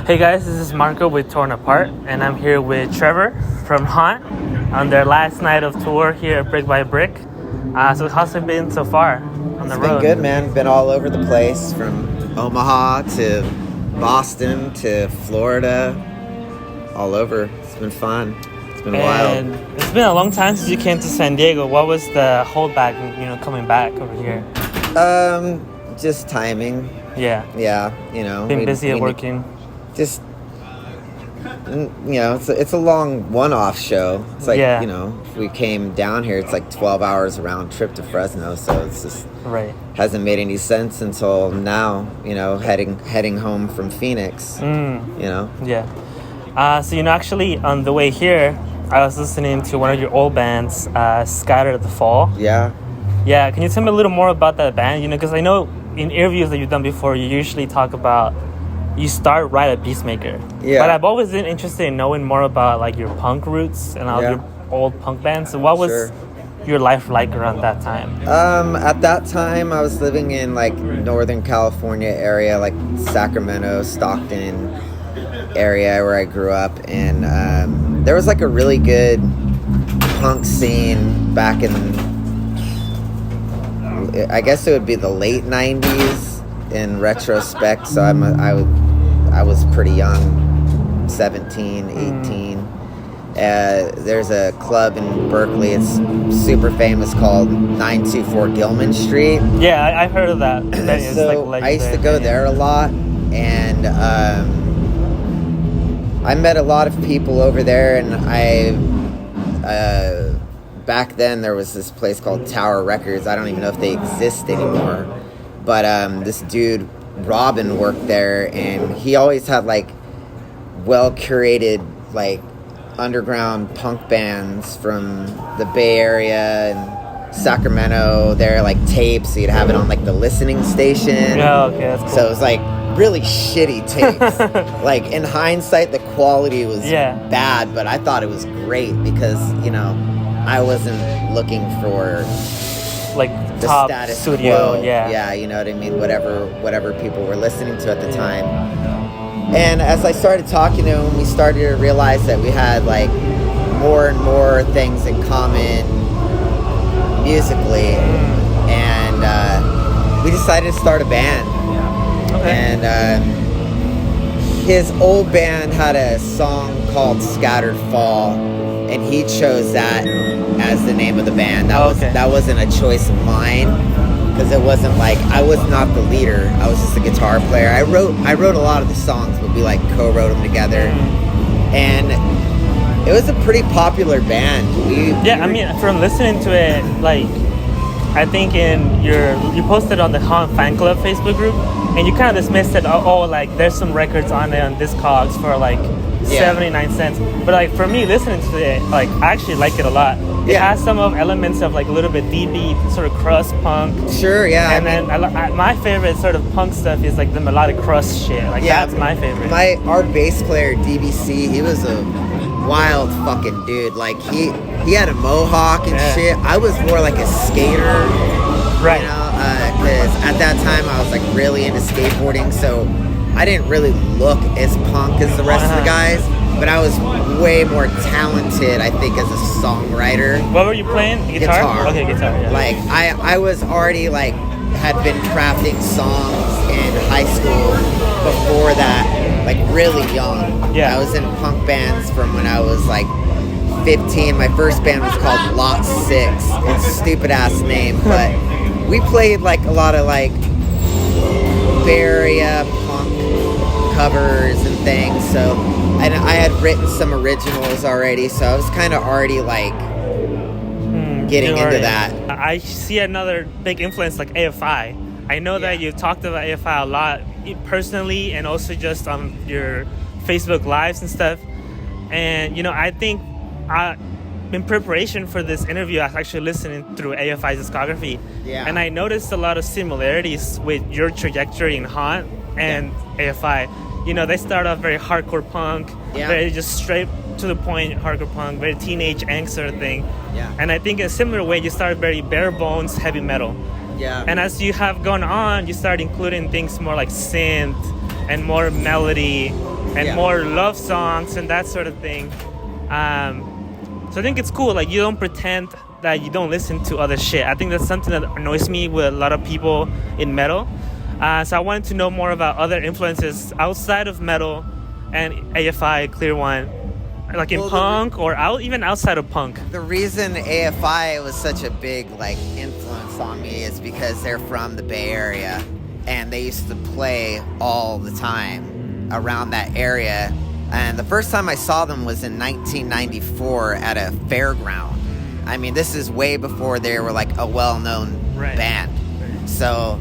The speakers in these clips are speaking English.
Hey guys, this is Marco with Torn Apart, and I'm here with Trevor from Haunt on their last night of tour here at Brick by Brick. So how's it been so far on the road? It's been good, man. Been all over the place, from Omaha to Boston to Florida, all over. It's been fun. It's been wild. It's been a long time since you came to San Diego. What was the holdback, coming back over here? Just timing. Yeah. Yeah, Been busy at working. Just, it's a long one-off show. It's like, if we came down here, it's like 12 hours round trip to Fresno, so it's just right. Hasn't made any sense until now, heading home from Phoenix, Yeah. So, actually on the way here, I was listening to one of your old bands, Scatter the Fall. Yeah. Yeah, can you tell me a little more about that band? Because I know in interviews that you've done before, you usually talk about you start right at Peacemaker. Yeah. But I've always been interested in knowing more about like your punk roots and all your old punk bands. So what was your life like around that time? At that time, I was living in like Northern California area, like Sacramento, Stockton area where I grew up. And there was like a really good punk scene back in, I guess it would be the late 90s in retrospect. So I was pretty young, 17, 18. There's a club in Berkeley, it's super famous, called 924 Gilman Street. Yeah, I've heard of that. So I used to go there a lot, and I met a lot of people over there, and back then there was this place called Tower Records. I don't even know if they exist anymore, but this dude Robin worked there, and he always had like well curated like underground punk bands from the Bay Area and Sacramento. They're like tapes, so you'd have it on like the listening station. Yeah, okay, that's cool. So it was like really shitty tapes. Like in hindsight, the quality was bad, but I thought it was great because I wasn't looking for like the top status studio, quo. Yeah, you know what I mean? Whatever people were listening to at the time. And as I started talking to him, we started to realize that we had like more and more things in common musically. And we decided to start a band. Okay. And his old band had a song called Scattered Fall, and he chose that as the name of the band. That wasn't a choice of mine, because it wasn't like, I was not the leader. I was just a guitar player. I wrote a lot of the songs, but we like co-wrote them together, and it was a pretty popular band. I mean, from listening to it, like I think you posted on the Haunt fan club Facebook group, and you kind of dismissed it. Like there's some records on there on Discogs for like 79 cents. But like for me, listening to it, like I actually like it a lot. It has some elements of like a little bit DB sort of crust punk. Sure, yeah. And then my favorite sort of punk stuff is like the melodic crust shit. Like that's my favorite. Our bass player DBC, he was a wild fucking dude. Like he had a mohawk and shit. I was more like a skater, right? Because at that time I was like really into skateboarding, so I didn't really look as punk as the rest of the guys, but I was way more talented, I think, as a songwriter. What were you playing? Guitar? Okay, guitar, yeah. Like, I was already, like, had been crafting songs in high school before that, like, really young. Yeah. I was in punk bands from when I was, like, 15. My first band was called Lot 6. It's a stupid-ass name, but we played, like, a lot of, like, Bay Area punk covers and things, so I had written some originals already, so I was kind of already like getting into that. I see another big influence like AFI. I know that you talked about AFI a lot personally, and also just on your Facebook lives and stuff. And I think in preparation for this interview, I was actually listening through AFI's discography, and I noticed a lot of similarities with your trajectory in Haunt and AFI. They start off very hardcore punk, very just straight to the point hardcore punk, very teenage angst sort of thing. Yeah. And I think in a similar way, you start very bare bones heavy metal. Yeah. And as you have gone on, you start including things more like synth and more melody and more love songs and that sort of thing. So I think it's cool. Like, you don't pretend that you don't listen to other shit. I think that's something that annoys me with a lot of people in metal. So I wanted to know more about other influences outside of metal and AFI, Clear One, like in punk or even outside of punk. The reason AFI was such a big like influence on me is because they're from the Bay Area and they used to play all the time around that area. And the first time I saw them was in 1994 at a fairground. I mean, this is way before they were like a well-known band. So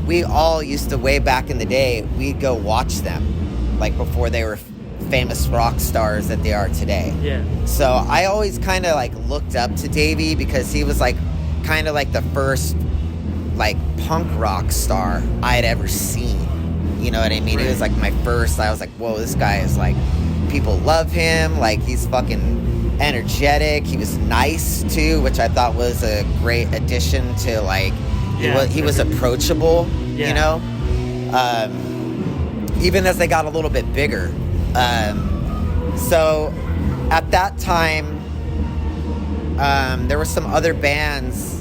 we all used to, way back in the day, we'd go watch them, like before they were famous rock stars that they are today. Yeah. So I always kind of like looked up to Davey because he was like kind of like the first like punk rock star I had ever seen. You know what I mean? It was like my first. I was like, whoa, this guy is like, people love him. Like, he's fucking energetic. He was nice too, which I thought was a great addition to like, he was approachable, you know? Even as they got a little bit bigger. So at that time, there were some other bands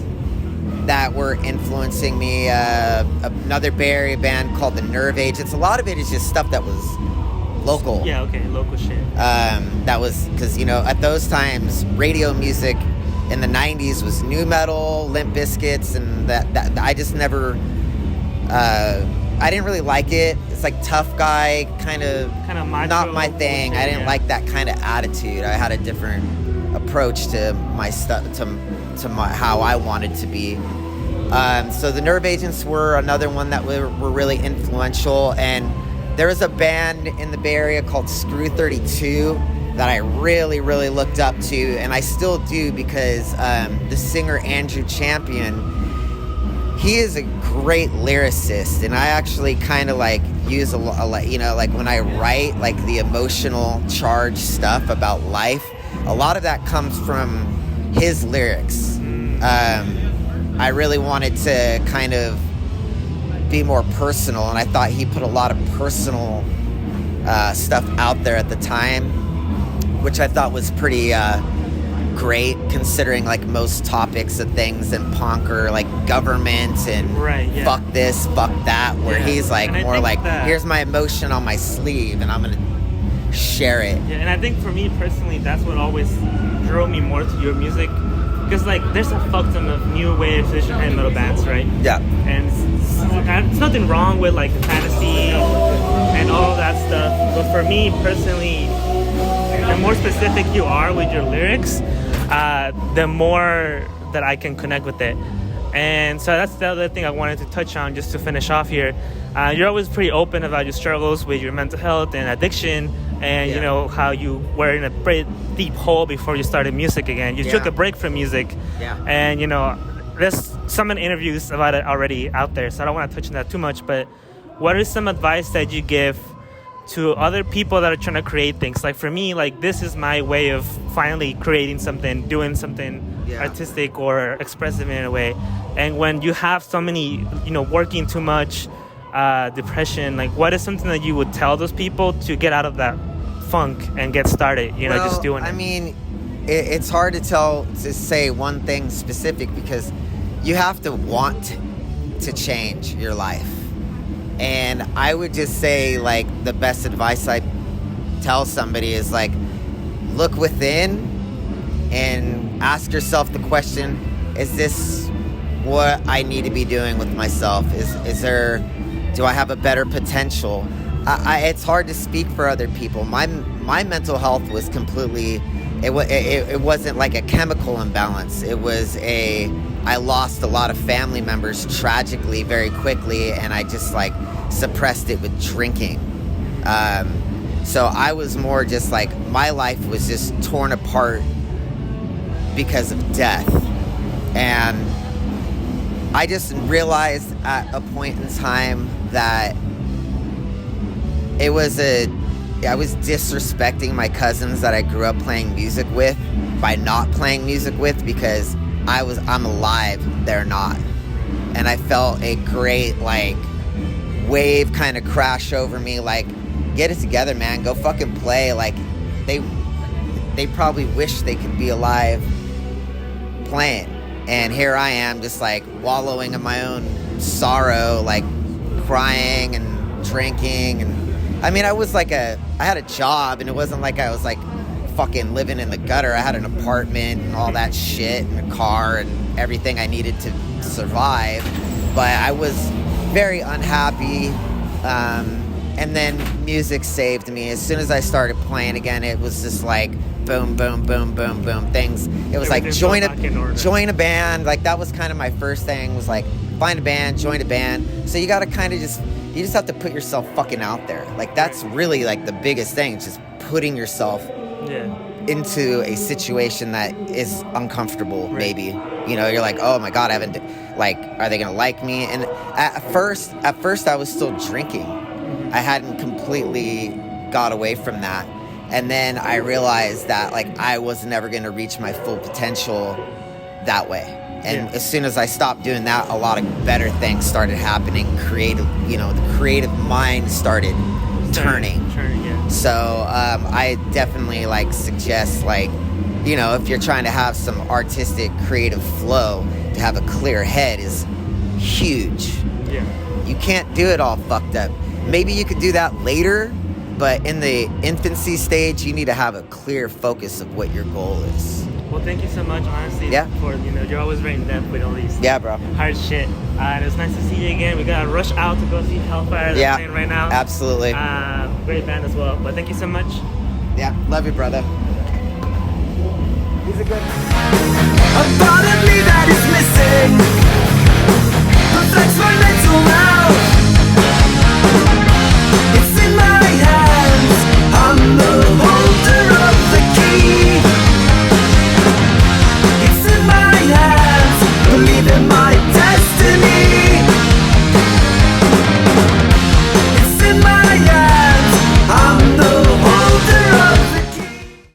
that were influencing me. Another Bay Area band called the Nerve Agents. A lot of it is just stuff that was local. Yeah, okay, local shit. That was because, you know, at those times, radio music in the 90s was nu metal, Limp Bizkit, and that I just never, I didn't really like it. It's like tough guy, kind of not my thing. Bullshit, I didn't like that kind of attitude. I had a different approach to my stuff, to how I wanted to be. So the Nerve Agents were another one that were really influential, and there was a band in the Bay Area called Screw 32 that I really, really looked up to, and I still do, because the singer Andrew Champion, he is a great lyricist, and I actually kind of like use a lot, you know, like when I write like the emotional charged stuff about life, a lot of that comes from his lyrics. I really wanted to kind of be more personal, and I thought he put a lot of personal stuff out there at the time, which I thought was pretty great, considering like most topics of things in punk are like government and fuck this, fuck that, where he's like more like, here's my emotion on my sleeve and I'm gonna share it. Yeah, and I think for me personally, that's what always drew me more to your music, because like there's a fuck ton of new wave traditional heavy metal bands, right? Yeah. And it's nothing wrong with like the fantasy and all that stuff, but for me personally, the more specific you are with your lyrics, the more that I can connect with it. And so that's the other thing I wanted to touch on just to finish off here. You're always pretty open about your struggles with your mental health and addiction, and you know how you were in a pretty deep hole before you started music again. You took a break from music, and you know there's some interviews about it already out there, so I don't want to touch on that too much. But what is some advice that you give to other people that are trying to create things? Like for me, like this is my way of finally creating something, doing something artistic or expressive in a way. And when you have so many, you know, working too much, depression, like what is something that you would tell those people to get out of that funk and get started, you know, just doing it? I mean, it's hard to say one thing specific, because you have to want to change your life. And I would just say, like, the best advice I tell somebody is, like, look within and ask yourself the question, is this what I need to be doing with myself? Do I have a better potential? It's hard to speak for other people. My mental health was completely, it wasn't like a chemical imbalance. It was I lost a lot of family members tragically very quickly, and I just like suppressed it with drinking. So I was more just like, my life was just torn apart because of death. And I just realized at a point in time that I was disrespecting my cousins that I grew up playing music with by not playing music with, because I'm alive, they're not. And I felt a great like wave kind of crash over me, like get it together, man. Go fucking play. Like, they probably wish they could be alive playing. And here I am just like wallowing in my own sorrow, like crying and drinking. And I mean, I had a job, and it wasn't like I was like fucking living in the gutter. I had an apartment and all that shit, and a car and everything I needed to survive. But I was very unhappy. And then music saved me. As soon as I started playing again, it was just like boom, boom, boom, boom, boom. Things. It was like join a band. Like that was kind of my first thing. Was like find a band, join a band. So you got to kind of just have to put yourself fucking out there. Like that's really like the biggest thing. Just putting yourself into a situation that is uncomfortable. Right. Maybe you're like, oh my god, I haven't. Like, are they gonna like me? And at first, I was still drinking. I hadn't completely got away from that. And then I realized that like I was never going to reach my full potential that way. And as soon as I stopped doing that, a lot of better things started happening. The creative mind started turning. So I definitely like suggest like, if you're trying to have some artistic creative flow, to have a clear head is huge. Yeah. You can't do it all fucked up. Maybe you could do that later, but in the infancy stage, you need to have a clear focus of what your goal is. Well, thank you so much, honestly. Yeah. For you're always very in depth with all these. Yeah, bro. Hard shit. And it was nice to see you again. We gotta rush out to go see Hellfire. They're playing right now. Absolutely. Great band as well. But thank you so much. Yeah, love you, brother. He's a good. A part of me that is missing.